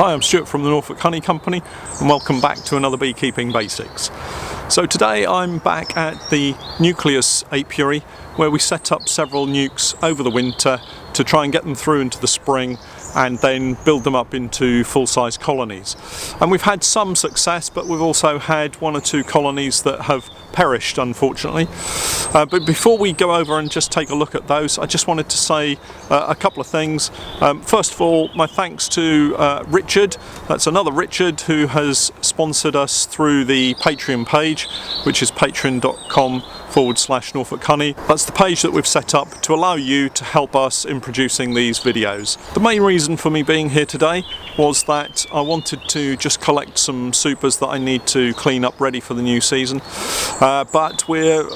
Hi, I'm Stuart from the Norfolk Honey Company and welcome back to another Beekeeping Basics. So today I'm back at the Nucleus Apiary where we set up several nukes over the winter to try and get them through into the spring and then build them up into full-size colonies. And we've had some success, but we've also had one or two colonies that have perished, unfortunately. But before we go over and just take a look at those, I just wanted to say a couple of things. First of all, my thanks to Richard. That's another Richard who has sponsored us through the Patreon page, which is patreon.com/Norfolk Honey. That's the page that we've set up to allow you to help us in producing these videos. The main reason for me being here today was that I wanted to just collect some supers that I need to clean up ready for the new season. But we're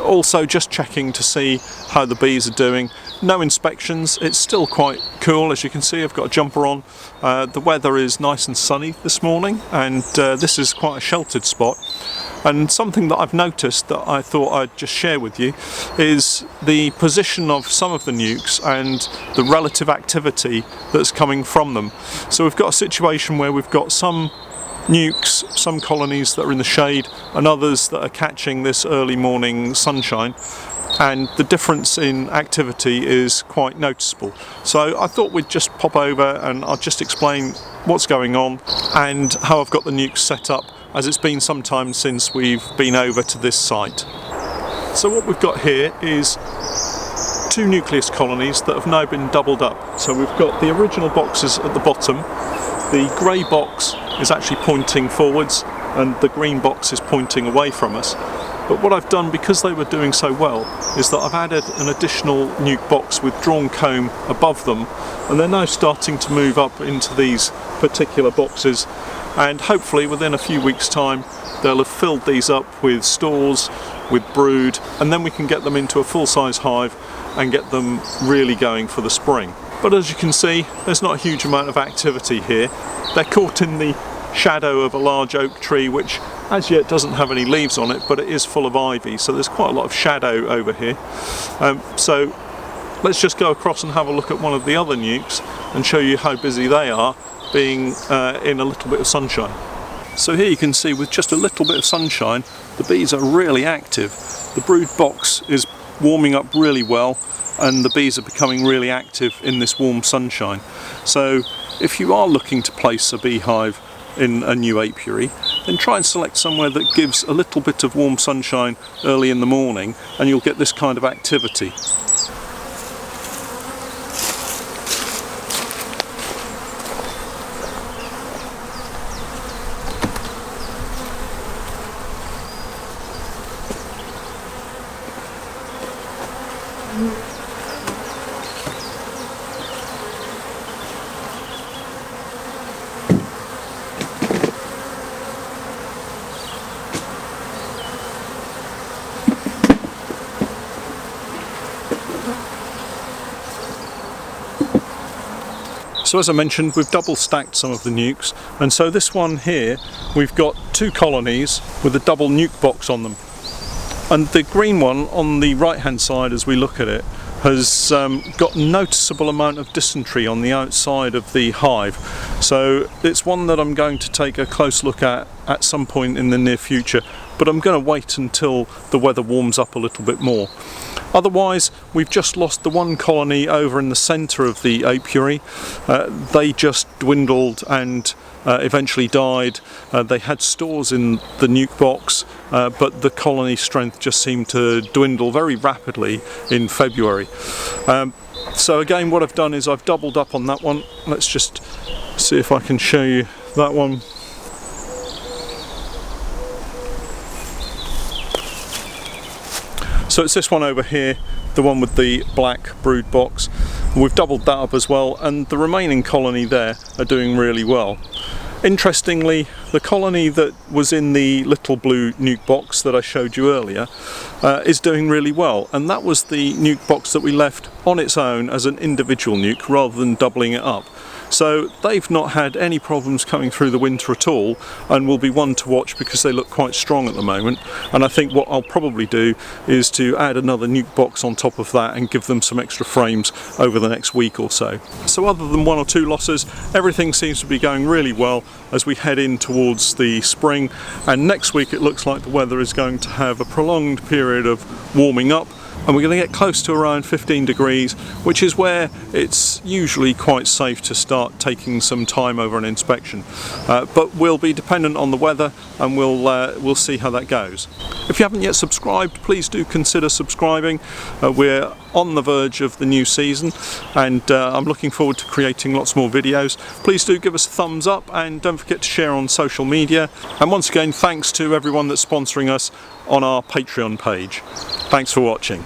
also just checking to see how the bees are doing. No inspections, it's still quite cool. As you can see, I've got a jumper on. The weather is nice and sunny this morning, and this is quite a sheltered spot. And something that I've noticed that I thought I'd just share with you is the position of some of the nukes and the relative activity that's coming from them. So we've got a situation where we've got some nukes, some colonies that are in the shade and others that are catching this early morning sunshine, and the difference in activity is quite noticeable. So I thought we'd just pop over and I'll just explain what's going on and how I've got the nukes set up, as it's been some time since we've been over to this site. So what we've got here is two nucleus colonies that have now been doubled up. So we've got the original boxes at the bottom. The grey box is actually pointing forwards and the green box is pointing away from us. But what I've done, because they were doing so well, is that I've added an additional nuke box with drawn comb above them, and they're now starting to move up into these particular boxes, and hopefully within a few weeks' time they'll have filled these up with stores, with brood, and then we can get them into a full-size hive and get them really going for the spring. But as you can see, there's not a huge amount of activity here. They're caught in the shadow of a large oak tree, which as yet doesn't have any leaves on it, but it is full of ivy, so there's quite a lot of shadow over here. So let's just go across and have a look at one of the other nukes and show you how busy they are, being in a little bit of sunshine. So here you can see, with just a little bit of sunshine, the bees are really active. The brood box is warming up really well, and the bees are becoming really active in this warm sunshine. So if you are looking to place a beehive in a new apiary, then try and select somewhere that gives a little bit of warm sunshine early in the morning, and you'll get this kind of activity. So as I mentioned, we've double stacked some of the nukes, and so this one here, we've got two colonies with a double nuke box on them. And the green one on the right hand side, as we look at it, has got a noticeable amount of dysentery on the outside of the hive. So it's one that I'm going to take a close look at some point in the near future, but I'm going to wait until the weather warms up a little bit more. Otherwise, we've just lost the one colony over in the centre of the apiary. They just dwindled and eventually died. They had stores in the nuke box, but the colony strength just seemed to dwindle very rapidly in February. So again, what I've done is I've doubled up on that one. Let's just see if I can show you that one. So it's this one over here, the one with the black brood box. We've doubled that up as well, and the remaining colony there are doing really well. Interestingly, the colony that was in the little blue nuke box that I showed you earlier is doing really well, and that was the nuke box that we left on its own as an individual nuke rather than doubling it up. So they've not had any problems coming through the winter at all, and will be one to watch because they look quite strong at the moment. And I think what I'll probably do is to add another nuc box on top of that and give them some extra frames over the next week or so. So other than 1 or 2 losses, everything seems to be going really well as we head in towards the spring, and next week it looks like the weather is going to have a prolonged period of warming up, and we're going to get close to around 15 degrees, which is where it's usually quite safe to start taking some time over an inspection. But we'll be dependent on the weather, and we'll see how that goes. If you haven't yet subscribed, please do consider subscribing. We're on the verge of the new season, and I'm looking forward to creating lots more videos. Please do give us a thumbs up, and don't forget to share on social media. And once again, thanks to everyone that's sponsoring us on our Patreon page. Thanks for watching.